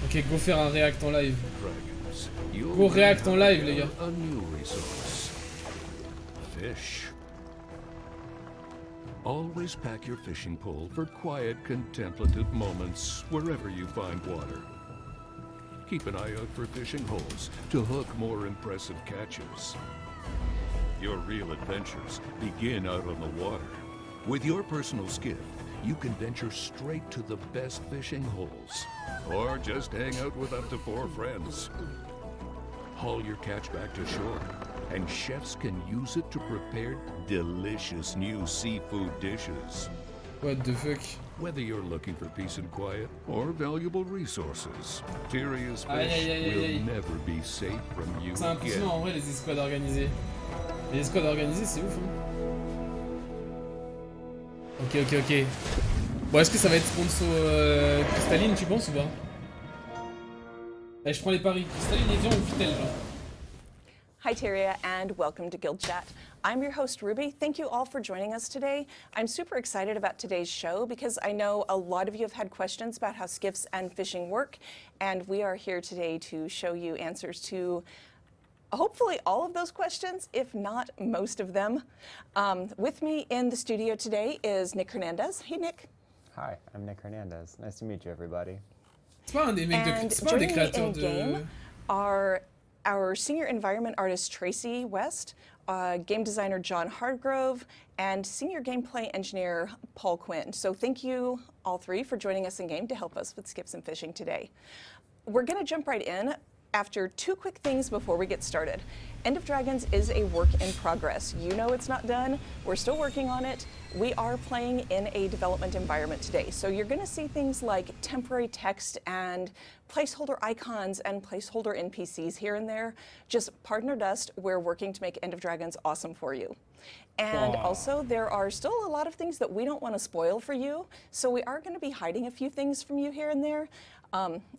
Ok, go faire un react en live. Dragons, Go react en live, les gars. A new resource. Fish. Always pack your fishing pole for quiet, contemplative moments wherever you find water. Keep an eye out for fishing holes to hook more impressive catches. Your real adventures begin out on the water. With your personal skiff, you can venture straight to the best fishing holes, or just hang out with up to 4 friends. Haul your catch back to shore, and chefs can use it to prepare delicious new seafood dishes. What the fuck? Whether you're looking for peace and quiet or valuable resources, Tyria's Aïe, fish aïe, aïe, aïe, aïe. will never be safe from you C'est impressionnant en again. vrai les escouades organisées. Les escouades organisées c'est ouf hein. Ok. Bon est-ce que ça va être sponsor Cristalline tu penses ou pas? Allez je prends les paris. Cristalline Evian ou Vitel genre. Hi Tyria and welcome to Guild Chat. I'm your host Ruby. Thank you all for joining us today. I'm super excited about today's show because I know a lot of you have had questions about how skiffs and fishing work, and we are here today to show you answers to hopefully all of those questions, if not most of them. With me in the studio today is Nick Hernandez. Hey Nick. Hi, I'm Nick Hernandez. Nice to meet you, everybody. C'est pas un des mecs de... And C'est pas un des joining me créateurs in de... game are our senior environment artist Tracy West, game designer John Hargrove, and senior gameplay engineer Paul Quinn. So thank you all three for joining us in game to help us with skiffs and fishing today. We're going to jump right in after 2 quick things before we get started. End of Dragons is a work in progress. You know it's not done. We're still working on it. We are playing in a development environment today. So you're going to see things like temporary text and placeholder icons and placeholder NPCs here and there. Just pardon our dust. We're working to make End of Dragons awesome for you. And also, there are still a lot of things that we don't want to spoil for you. So we are going to be hiding a few things from you here and there.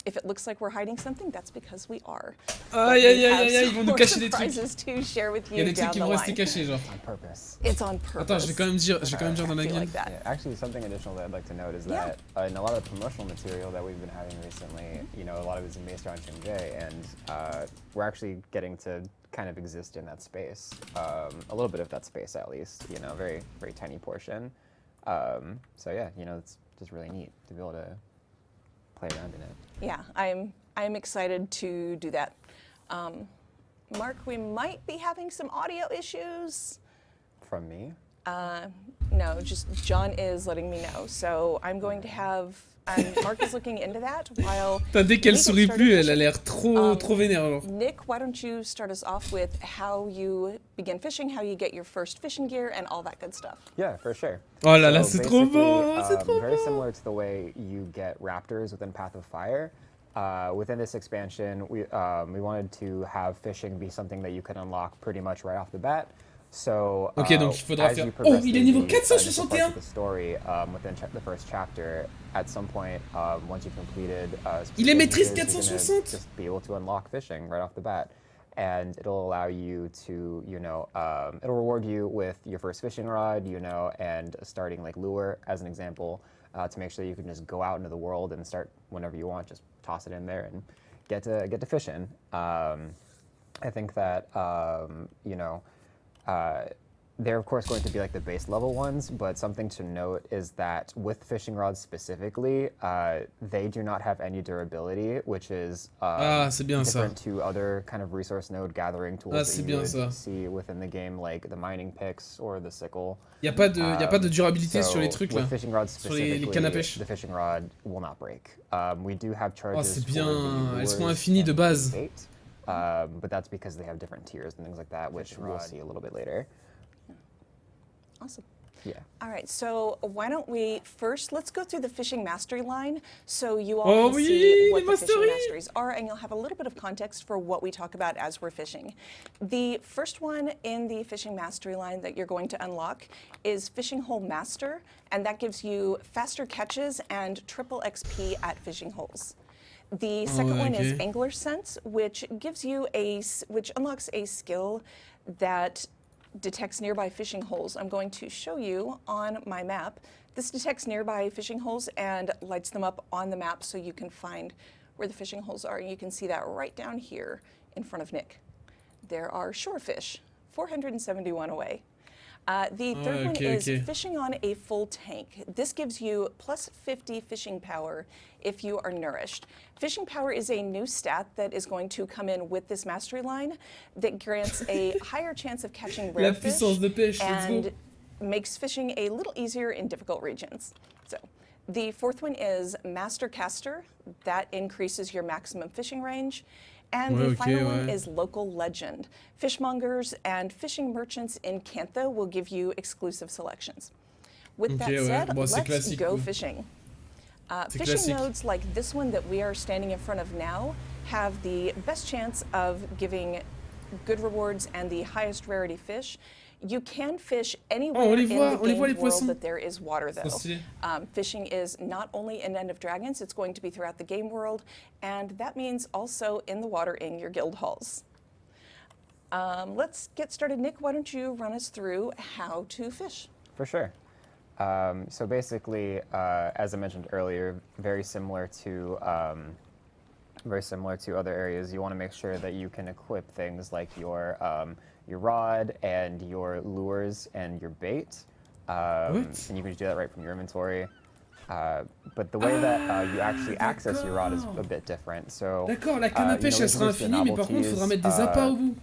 If it looks like we're hiding something, that's because we are. Aïe ils vont nous cacher des trucs. To share with Il y a you des trucs down qui the vont rester line. cachés genre. On purpose. It's on purpose. Attends, je vais quand même dire dans la I feel game. like that. Yeah, actually, something additional that I'd like to note is Yeah. that in a lot of the promotional material that we've been having recently, you know, a lot of it's based around J, and we're actually getting to kind of exist in that space. A little bit of that space, at least, you know, very, very tiny portion. So yeah, you know, it's just really neat to be able to play around in it. Yeah, I'm excited to do that. Mark, we might be having some audio issues. From me? No, just John is letting me know. So I'm going to have, Mark is looking into that while. Putain, dès qu'elle we get sourit started plus, elle a fishing. l'air trop vénère genre. Nick, why don't you start us off with how you begin fishing, how you get your first fishing gear, and all that good stuff. Yeah, for sure. Oh là là, So c'est trop beau, basically, c'est trop very beau. similar to the way you get raptors within Path of Fire. Within this expansion, we wanted to have fishing be something that you could unlock pretty much right off the bat. So, Ok, donc il faudra as faire... you Oh, progress il est through niveau the initial parts 461. of the story within the first chapter, at some point, once you've completed Il est maîtrise you're gonna 460. just be able to unlock fishing right off the bat. And it'll allow you to, you know, it'll reward you with your first fishing rod, you know, and starting like lure as an example, to make sure you can just go out into the world and start whenever you want, just toss it in there and get to fishing. I think that, you know, they're of course going to be like the base level ones, but something to note is that with fishing rods specifically, they do not have any durability, which is c'est bien ça. different to other kind of resource node gathering tools c'est that you bien would ça. see within the game, like the mining picks or the sickle. Y a pas de durabilité So sur les trucs là. with fishing rods Sur les specifically, cannes à pêche. the fishing rod will not break. We do have charges Oh, c'est for bien. the Elles sont lures infinies de and base. bait, but that's because they have different tiers and things like that, which we'll see a little bit later. Awesome. Yeah. All right, so why don't we first, let's go through the fishing mastery line so you all Oh can oui, see what les the fishing masteries. masteries are, and you'll have a little bit of context for what we talk about as we're fishing. The first one in the fishing mastery line that you're going to unlock is Fishing Hole Master, and that gives you faster catches and triple XP at fishing holes. The second one is okay. Angler Sense, which gives you which unlocks a skill that detects nearby fishing holes. I'm going to show you on my map. This detects nearby fishing holes and lights them up on the map so you can find where the fishing holes are. You can see that right down here in front of Nick. There are shore fish, 471 away. The third one is fishing on a full tank. This gives you plus 50 fishing power if you are nourished. Fishing power is a new stat that is going to come in with this mastery line that grants a higher chance of catching rare fish pêche, and makes fishing a little easier in difficult regions. So the fourth one is master caster. That increases your maximum fishing range. And the final one is local legend. Fishmongers and fishing merchants in Cantha will give you exclusive selections. With that said, let's go fishing. Fishing nodes like this one that we are standing in front of now have the best chance of giving good rewards and the highest rarity fish. You can fish anywhere in the game world that there is water, though. Fishing is not only in End of Dragons, it's going to be throughout the game world, and that means also in the water in your guild halls. Let's get started. Nick, why don't you run us through how to fish? For sure. So basically, as I mentioned earlier, very similar to other areas, you want to make sure that you can equip things like your rod and your lures and your bait. And you can just do that right from your inventory. But the way that you actually access your rod is a bit different. So, d'accord, la canne à pêche, elle sera infinie, mais par contre, il faudra mettre des appâts au bout.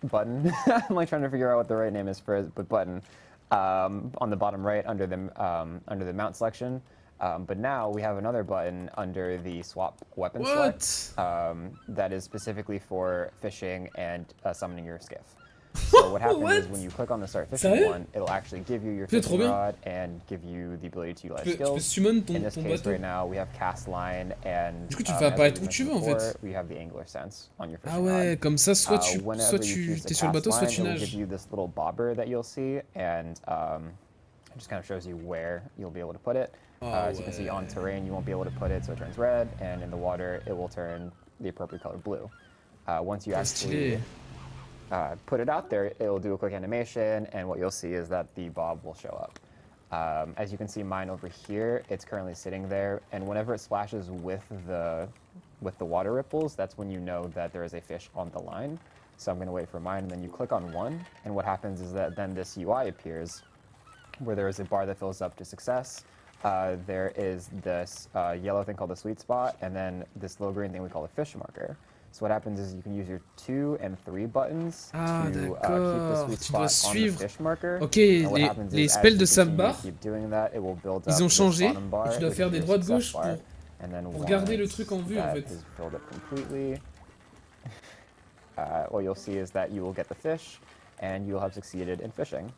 Button. I'm like trying to figure out what the right name is for it, but button. On the bottom right under the mount selection. But now we have another button under the swap weapon select that is specifically for fishing and summoning your skiff. So what happens is when you click on the start fishing one, it'll actually give you your fishing rod and give you the ability to utilize skills. In this case right now, we have cast line and du coup, tu fais apparaître où tu veux en fait. We have the angler sense on your fishing ah ouais, rod. Comme ça, soit tu t'es sur le bateau, soit tu nages. It will nages. give you this little bobber that you'll see, and it just kind of shows you where you'll be able to put it. As you can see, on terrain, you won't be able to put it, so it turns red, and in the water, it will turn the appropriate color blue. Once you actually put it out there, it'll do a quick animation, and what you'll see is that the bob will show up. As you can see, mine over here, it's currently sitting there, and whenever it splashes with the water ripples, that's when you know that there is a fish on the line. So I'm going to wait for mine, and then you click on one, and what happens is that then this UI appears, where there is a bar that fills up to success. There is this yellow thing called the sweet spot, and then this little green thing we call the fish marker. So what happens is you can use your 2 and 3 buttons to keep the sweet spot on the fish marker. Ok, les spells de Sabbar, ils ont changé, et tu dois faire des droites-gauche pour garder le truc en vue en fait. What you'll see is that you will get the fish, and you will have succeeded in fishing.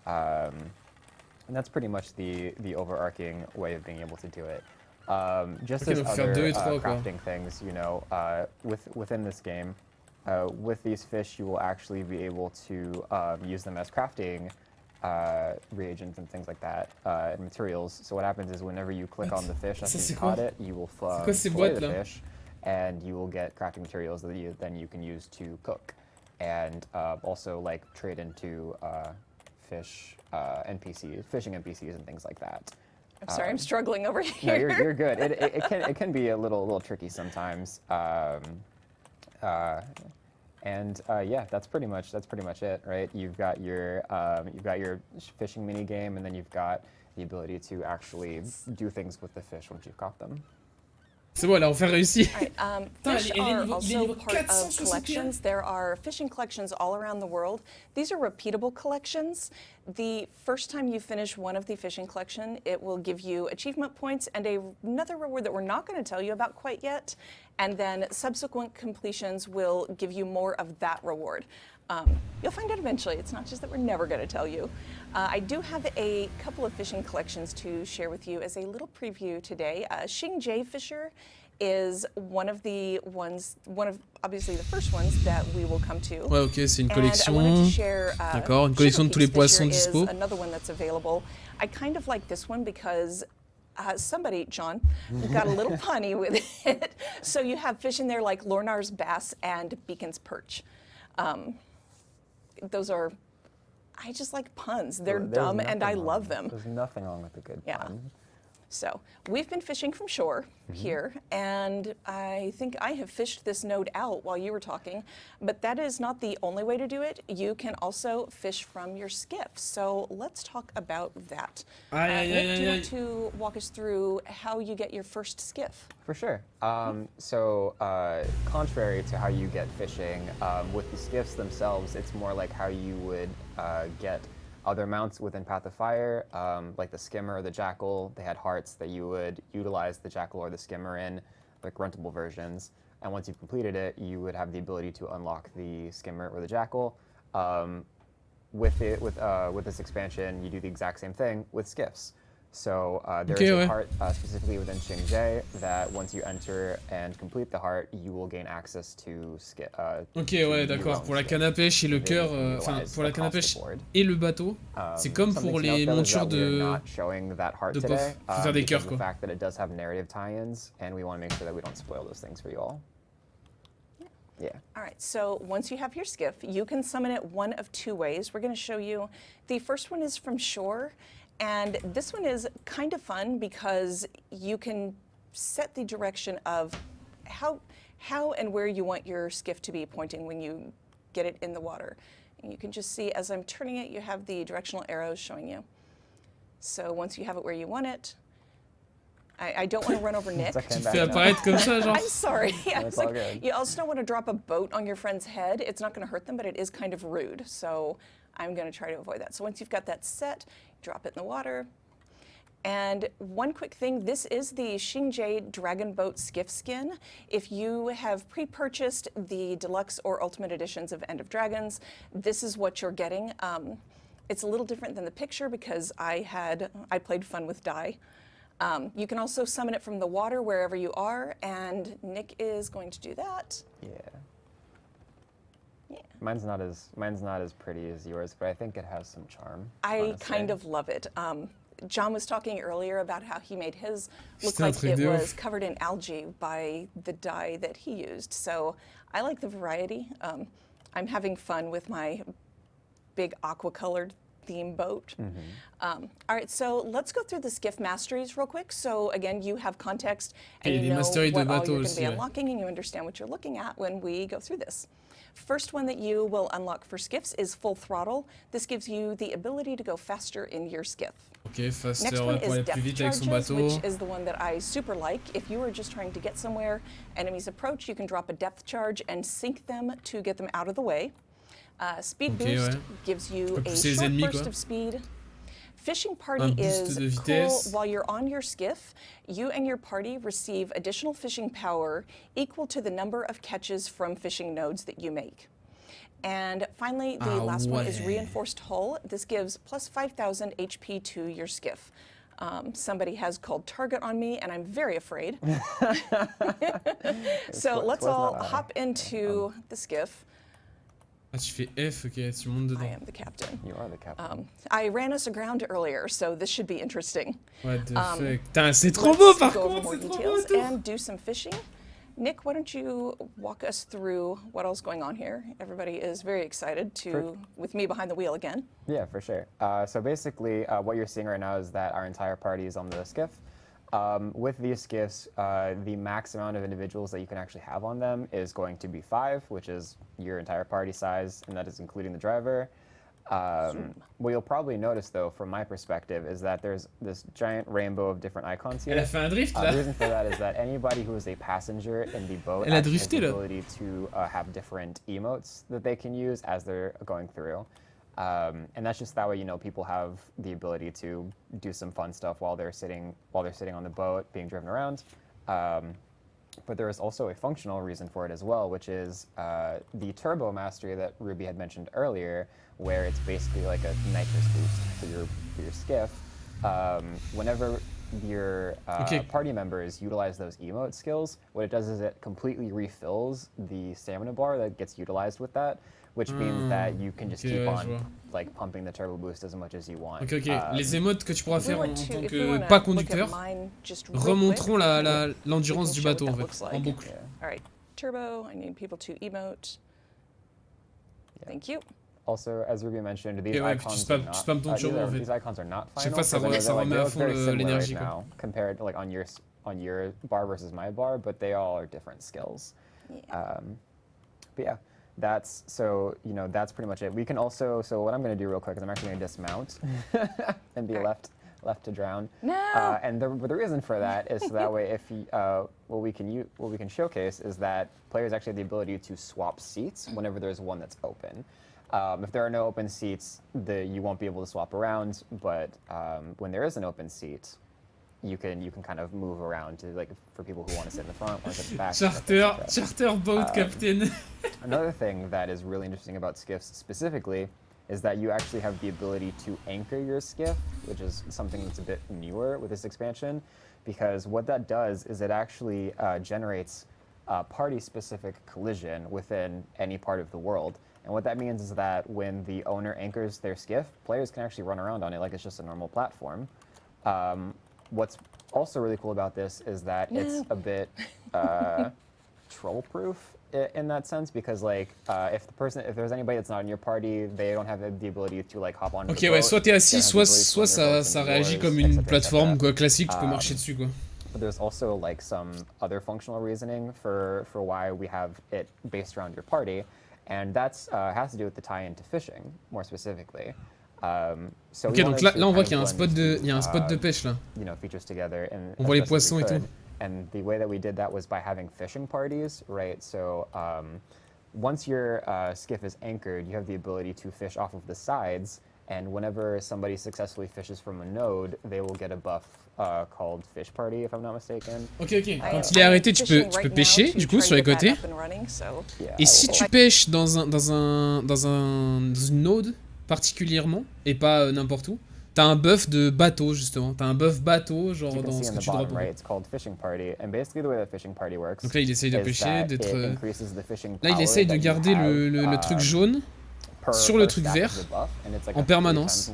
And that's pretty much the overarching way of being able to do it. Just as other crafting things, you know, within this game, with these fish, you will actually be able to use them as crafting reagents and things like that, and materials. So what happens is whenever you click on the fish after you caught it, you will fillet the fish, and you will get crafting materials that then you can use to cook, and also like trade into fishing NPCs and things like that. I'm sorry, I'm struggling over here. No, you're good. It can be a little tricky sometimes. Yeah, that's pretty much it, right? You've got your fishing mini game, and then you've got the ability to actually do things with the fish once you've caught them. C'est bon, elle a enfin réussi. Fish are also part of collections. There are fishing collections all around the world. These are repeatable collections. The first time you finish one of the fishing collection, it will give you achievement points and another reward that we're not going to tell you about quite yet. And then subsequent completions will give you more of that reward. You'll find out eventually. It's not just that we're never going to tell you. I do have a couple of fishing collections to share with you as a little preview today. Xing Jay Fisher is one of obviously the first ones that we will come to. Ouais, ok, c'est une collection. D'accord, une collection de tous les poissons dispo. Another one that's available. I kind of like this one because somebody, John, got a little punny with it. So you have fish in there like Lornar's bass and Beacon's perch. Those are, I just like puns. They're dumb and I love them. There's nothing wrong with a good pun. So we've been fishing from shore here, and I think I have fished this node out while you were talking, but that is not the only way to do it. You can also fish from your skiff. So let's talk about that. Nick, do you want to walk us through how you get your first skiff? For sure. Contrary to how you get fishing, with the skiffs themselves, it's more like how you would get other mounts within Path of Fire, like the skimmer or the jackal. They had hearts that you would utilize the jackal or the skimmer in, like gruntable versions. And once you've completed it, you would have the ability to unlock the skimmer or the jackal. With this expansion, you do the exact same thing with skiffs. So there is a heart specifically within Qingge that once you enter and complete the heart, you will gain access to skiff. Ok, ouais, d'accord. Pour la canne à pêche et le cœur, enfin pour la canne à pêche et le bateau, c'est comme pour les montures de POF. Faut faire des cœurs quoi. The fact that it does have narrative tie-ins, and we want to make sure that we don't spoil those things for you all. Yeah. All right, so once you have your skiff, you can summon it one of two ways. We're going to show you. The first one is from shore. And this one is kind of fun because you can set the direction of how and where you want your skiff to be pointing when you get it in the water. And you can just see as I'm turning it, you have the directional arrows showing you. So once you have it where you want it, I don't want to run over Nick. Tu fais apparaître comme ça, genre. I'm sorry. You also don't want to drop a boat on your friend's head. It's not going to hurt them, but it is kind of rude. So I'm going to try to avoid that. So once you've got that set, drop it in the water. And one quick thing, this is the Qingge Dragon Boat Skiff skin. If you have pre-purchased the deluxe or ultimate editions of End of Dragons, this is what you're getting. It's a little different than the picture because I played fun with dye. You can also summon it from the water wherever you are, and Nick is going to do that. Yeah. Mine's not as pretty as yours, but I think it has some charm. I kind of love it. John was talking earlier about how he made his look like it was covered in algae by the dye that he used. So I like the variety. I'm having fun with my big aqua-colored theme boat. All right, so let's go through the skiff masteries real quick. So again, you have context and you know what all you're going to be unlocking, and you understand what you're looking at when we go through this. First one that you will unlock for skiffs is Full Throttle. This gives you the ability to go faster in your skiff. Ok, faster Next one pour aller is plus vite avec son Depth Charges, bateau. which is the one that I super like. If you are just trying to get somewhere, enemies approach, you can drop a depth charge and sink them to get them out of the way. Speed Boost gives you a short burst of speed. Fishing Party is cool. While you're on your skiff, you and your party receive additional fishing power equal to the number of catches from fishing nodes that you make. And finally, the last one is Reinforced Hull. This gives plus 5,000 HP to your skiff. Somebody has called target on me, and I'm very afraid. So let's all hop into the skiff. Ah, tu fais F, ok, tu montes dedans. I am the captain. You are the captain. I ran us aground earlier, so this should be interesting. What the fuck. Putain, c'est trop beau par Go over contre, more c'est trop details beau. and do some fishing. Nick, why don't you walk us through what else is going on here? Everybody is very excited with me behind the wheel again. Yeah, for sure. So basically, what you're seeing right now is that our entire party is on the skiff. With these skiffs, the max amount of individuals that you can actually have on them is going to be 5, which is your entire party size, and that is including the driver. What you'll probably notice, though, from my perspective, is that there's this giant rainbow of different icons here. Elle a fait un drift là. The reason for that is that anybody who is a passenger in the boat has the ability to have different emotes that they can use as they're going through. And that's just that way, you know, people have the ability to do some fun stuff while they're sitting on the boat being driven around. But there is also a functional reason for it as well, which is the turbo mastery that Ruby had mentioned earlier, where it's basically like a nitrous boost for your skiff. Whenever your party members utilize those emote skills, what it does is it completely refills the stamina bar that gets utilized with that, which means that you can just keep on like pumping the turbo boost as much as you want. Ok, les émotes que tu pourras faire en tant que pas conducteur remonteront l'endurance du bateau en fait, en boucle. All right, turbo, I need people to emote. Thank you. Also, as Ruby mentioned, these Et ouais, icons tu are not, spams ton turbo en fait. these icons are not Chaque final. fois, ça, so they're ça like, remet they à look fond very similar l'énergie, right quoi. now, compared to like on your bar versus my bar, but they all are different skills. Yeah. But yeah, that's so that's pretty much it. We can also what I'm going to do real quick is I'm actually going to dismount and be left to drown. No. And the reason for that is so that way if what we can showcase is that players actually have the ability to swap seats whenever there's one that's open. If there are no open seats, you won't be able to swap around. But when there is an open seat, you can kind of move around to like for people who want to sit in the front or sit in the back. Charter boat captain. Another thing that is really interesting about skiffs specifically is that you actually have the ability to anchor your skiff, which is something that's a bit newer with this expansion, because what that does is it actually generates a party-specific collision within any part of the world. And what that means is that when the owner anchors their skiff, players can actually run around on it like it's just a normal platform. What's also really cool about this is that it's a bit troll-proof in that sense, because like if there's anybody that's not in your party, they don't have the ability to like hop on. Ok, ouais, soit t'es assis, soit ça réagit comme une plateforme quoi, classique, tu peux marcher dessus quoi. But there's also like some other functional reasoning for why we have it based around your party, and that's has to do with the tie-in to fishing more specifically. So ok, donc là on voit qu'il y a un spot de pêche là. Features together, and on voit les poissons et tout. And the way that we did that was by having fishing parties, right? So once your skiff is anchored, you have the ability to fish off of the sides, and whenever somebody successfully fishes from a node, they will get a buff called Fish Party, if I'm not mistaken. Ok, quand il est arrêté, tu peux pêcher, du coup, sur les côtés. Et si tu pêches dans une node particulièrement, et pas n'importe où, t'as un buff de bateau, justement. T'as un buff bateau, genre dans ce que tu dois prendre. Donc là, il essaye de pêcher, d'être... Là, il essaye de garder le truc jaune sur le truc vert en permanence.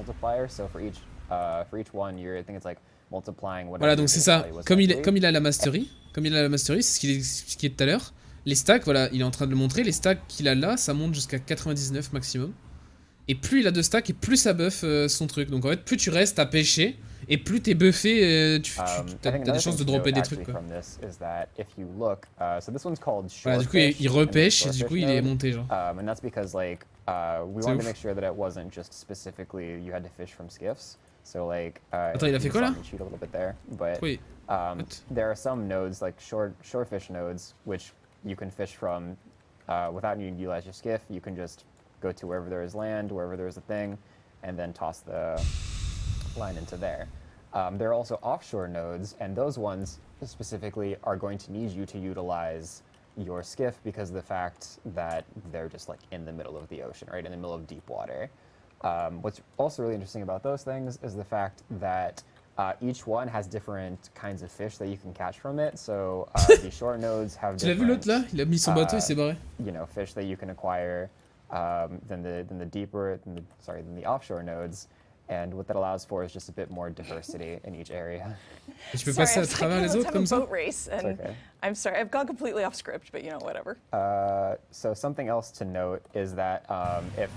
Voilà, donc c'est ça. Comme il a la mastery, c'est ce qu'il expliquait tout à l'heure, les stacks, voilà, il est en train de le montrer, les stacks qu'il a là, ça monte jusqu'à 99 maximum. Et plus il a de stacks, et plus ça buff son truc. Donc en fait, plus tu restes à pêcher, et plus t'es buffé, t'as des chances de dropper des trucs, quoi. Voilà, du coup, il repêche, et du coup, il est monté, genre. Attends, il a fait quoi, là? Oui. There are some nodes, like shore fish nodes, which you can fish from without needing to utilize your skiff. You can just go to wherever there is land, wherever there is a thing, and then toss the line into there. There are also offshore nodes, and those ones specifically are going to need you to utilize your skiff because of the fact that they're just like in the middle of the ocean, right, in the middle of deep water. What's also really interesting about those things is the fact that each one has different kinds of fish that you can catch from it. So the shore nodes have Tu l'as vu l'autre là? Il a mis son bateau, il s'est barré. Fish that you can acquire than the offshore nodes. And what that allows for is just a bit more diversity in each area. Et tu peux passer à travers les autres comme ça? Okay. I'm sorry, I've gone completely off script, but whatever. So something else to note is that if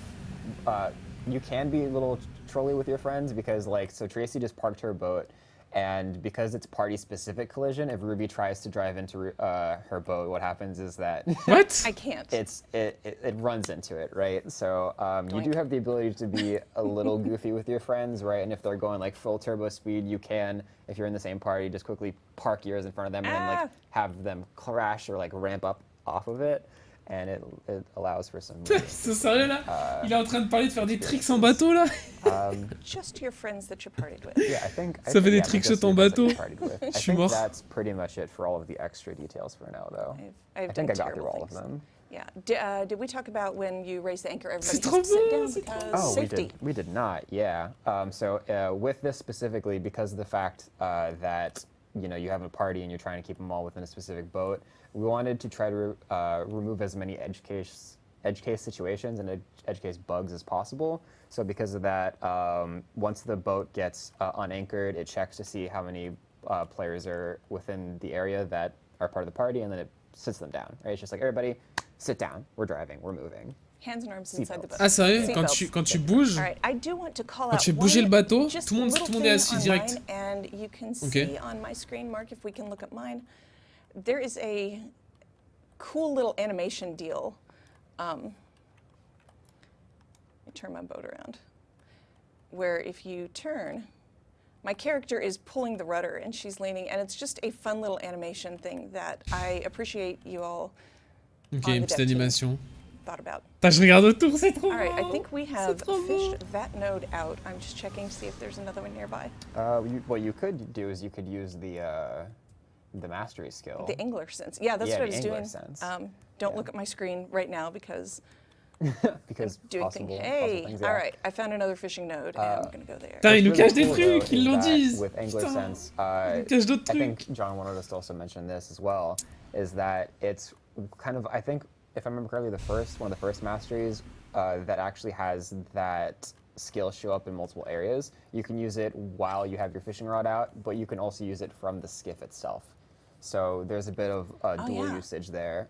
you can be a little trolly with your friends because so Tracy just parked her boat, and because it's party-specific collision, if Ruby tries to drive into her boat, what happens is that what? I can't. It runs into it, right? So you do have the ability to be a little goofy with your friends, right? And if they're going like full turbo speed, you can, if you're in the same party, just quickly park yours in front of them and then have them crash or ramp up off of it. And it allows for some... C'est sérieux là? Il est en train de parler de faire des tricks en bateau là? Just your friends that you partied with. Yeah, I think Ça fait des tricks sur ton bateau. Je suis mort. That's pretty much it for all of the extra details for now, though. I think I got through all of them. Yeah. Did we talk about when you raise the anchor, everybody has to sit down because safety? We did not, yeah. So with this specifically, because of the fact that you have a party and you're trying to keep them all within a specific boat, we wanted to try to remove as many edge case situations and edge case bugs as possible. So because of that, once the boat gets unanchored, it checks to see how many players are within the area that are part of the party, and then it sits them down. Right? It's just like, everybody, sit down. We're driving. We're moving. Hands and arms inside the boat. Ah sérieux, Seatbelts. quand tu bouges, All right, I do want to call quand out tu fais bouger le one bateau, just tout le little monde est thing assis on direct. mine, and you can Okay. see on my screen, Mark, if we can look at mine, there is a cool little animation deal. Let me turn my boat around. Where if you turn, my character is pulling the rudder and she's leaning, and it's just a fun little animation thing that I appreciate you all Ok, on une the petite dev team animation. thought about. Putain, je regarde autour, c'est trop All right, I beau. think we have trop beau. fished that node out. I'm just checking to see if there's another one nearby. What you could do is you could use the mastery skill. The angler sense. Yeah, that's Yeah, what I the was angler doing. sense. Don't Yeah. look at my screen right now because because doing possible, things. possible Hey, things, all yeah. right, I found another fishing node and I'm gonna go there. Putain, ils nous What's cachent des really cool, trucs, though, ils is l'ont that dit. With angler Putain. sense, Ils cachent d'autres I think trucs. John wanted us to also mention this as well, is that it's kind of, I think, if I remember correctly, one of the first masteries that actually has that skill show up in multiple areas. You can use it while you have your fishing rod out, but you can also use it from the skiff itself. So there's a bit of dual yeah. usage there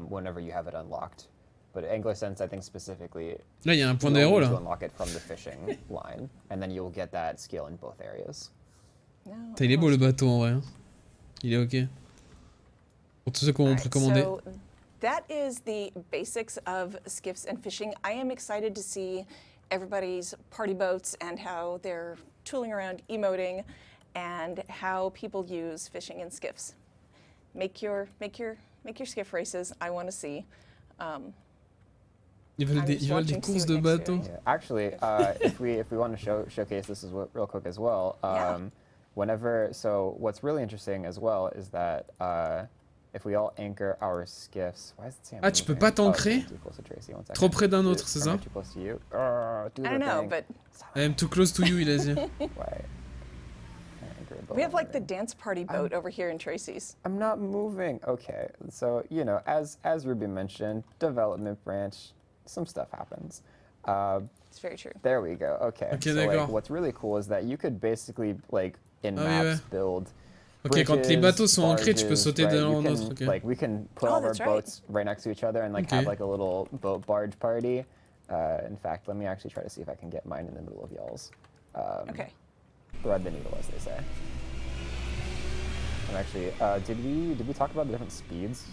whenever you have it unlocked. But angler sense, I think specifically, Là, il y a un point you'll d'héros need to là. unlock it from the fishing line, and then you'll get that skill in both areas. No, Putain, il est beau le almost. bateau en vrai. Hein. Il est ok. Pour tous ceux qui ont Alright, précommandé. so that is the basics of skiffs and fishing. I am excited to see everybody's party boats and how they're tooling around, emoting, and how people use fishing and skiffs. Make your skiff races. I want to see. Ils veulent I'm des, just ils veulent des watching to see courses what de Nick's doing. bateaux. Yeah. Actually, if we want to showcase this real quick as well, Yeah. So what's really interesting as well is that if we all anchor our skiffs, why is it saying? Ah, tu peux pas t'ancrer? Trop près d'un autre, c'est ça? Too close to you. Do I the don't know, thing. but I'm too close to you, il a dit. Why? Anchor a boat we have like the under. dance party boat over here in Tracy's. I'm not moving. Okay, so as Ruby mentioned, development branch, some stuff happens. It's very true. There we go. Okay. Ok, So like, d'accord. what's really cool is that you could basically like in Ah oui, maps ouais. build. Ok, quand les bridges, bateaux sont ancrés, tu peux barges, sauter right? d'un You en can, autre. Ok. Like we can put Oh, all of our that's right. boats right next to each other and like Okay. have like a little boat barge party. In fact, let me actually try to see if I can get mine in the middle of y'all's. Okay. Thread the needle, as they say. And actually, did we talk about the different speeds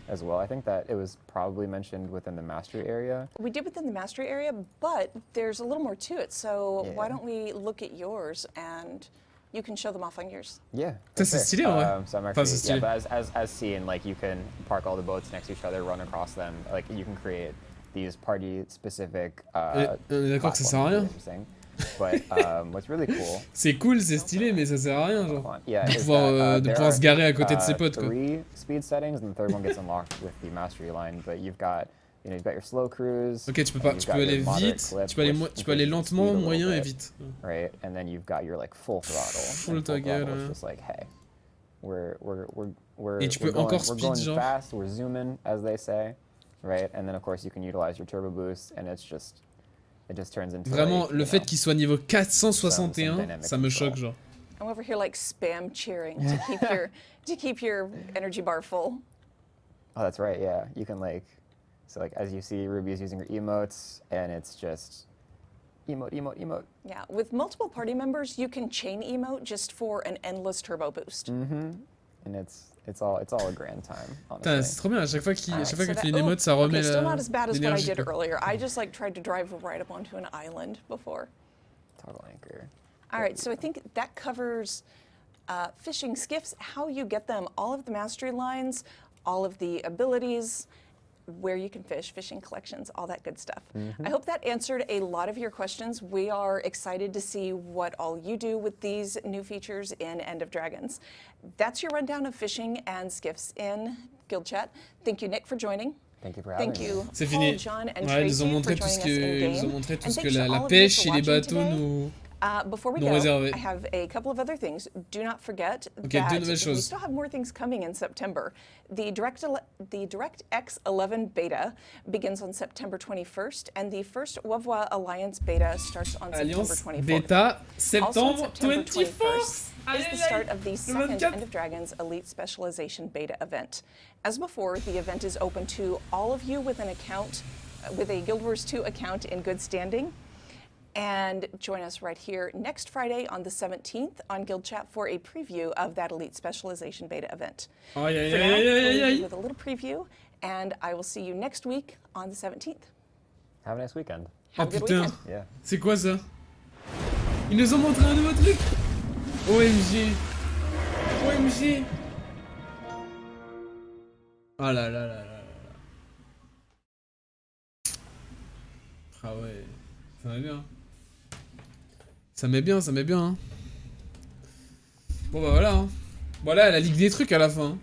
as well? I think that it was probably mentioned within the mastery area. We did within the mastery area, but there's a little more to it. So why Yeah. don't we look at yours and you can show them off on yours. Yeah. Ça, c'est stylé, en vrai. So I'm Enfin, c'est actually, stylé. but as seen, like you can park all the boats next to each other, run across them. Like you can create these party-specific. On est d'accord que ça sert à rien. But what's really cool. C'est cool, c'est stylé, mais ça sert à rien, genre. Yeah, De is pouvoir, that, de there pouvoir are, se garer à côté de ses potes, quoi. 3 speed settings, and the third one gets unlocked with the mastery line. But you've got your slow cruise. Ok, tu peux, and pas, you've tu peux got your aller moderate vite, clip, tu peux aller, which tu peux aller increases the lentement, speed a little moyen et bit, vite. right? And then you've got your like full throttle. Full And full throttle, throttle is ouais. just like, hey, we're Et tu we're peux going, encore we're speed, going genre. fast, we're zooming, as they say, right? And then of course you can utilize your turbo boost, and it just turns into Vraiment, like, le fait qu'il soit niveau 461, dynamic ça me control. choque, genre. I'm over here like spam cheering to keep your energy bar full. Oh, that's right. Yeah, you can like, so like as you see, Ruby is using her emotes, and it's just emote, emote, emote. Yeah, with multiple party members, you can chain emote just for an endless turbo boost. And it's all a grand time, Putain, honestly. c'est trop bien, à chaque fois qu'il Alright, fait so une that- émote, ça remet okay, still not as bad as what I l'énergie. did quoi. earlier. I just like tried to drive right up onto an island before. Toggle anchor. All right, so I think that covers fishing skiffs, how you get them, all of the mastery lines, all of the abilities, where you can fish, fishing collections, all that good stuff. I hope that answered a lot of your questions. We are excited to see what all you do with these new features in End of Dragons. That's your rundown of fishing and skiffs in Guild Chat. Thank you, Nick, for joining. Thank you for having Thank me. you, C'est Paul, fini. John, and Ouais, ils nous Tracy ont for montré joining tout us ce que, in ils nous ont game. montré tout And ce que thanks to la all of you pêche for et les watching bateaux today. nous, Before we Non go, réservé. I have a couple of other things. Do not forget Ok, deux that nouvelles we choses. still have more things coming in September. The DirectX 11 beta begins on September 21st, and the first Wavwa Alliance beta starts on Alliance September 24th. bêta, Also on septembre September 24th. 21st is the start of the second End of Dragons Elite Specialization beta event. As before, the event is open to all of you with an account, with a Guild Wars 2 account in good standing. And join us right here next Friday on the 17th on Guild Chat for a preview of that Elite Specialization beta event. Aïe, aïe, For now, aïe, we'll aïe, leave aïe. you with a little preview, and I will see you next week on the 17th. Have a nice weekend. Oh Have a good putain, weekend. Yeah. c'est quoi ça? Ils nous ont montré un nouveau truc. OMG. OMG. Oh là là là là là. Ah ouais, ça met bien. Ça met bien, ça met bien. Hein. Bon bah voilà. Hein. Voilà, la ligue des trucs à la fin. Hein.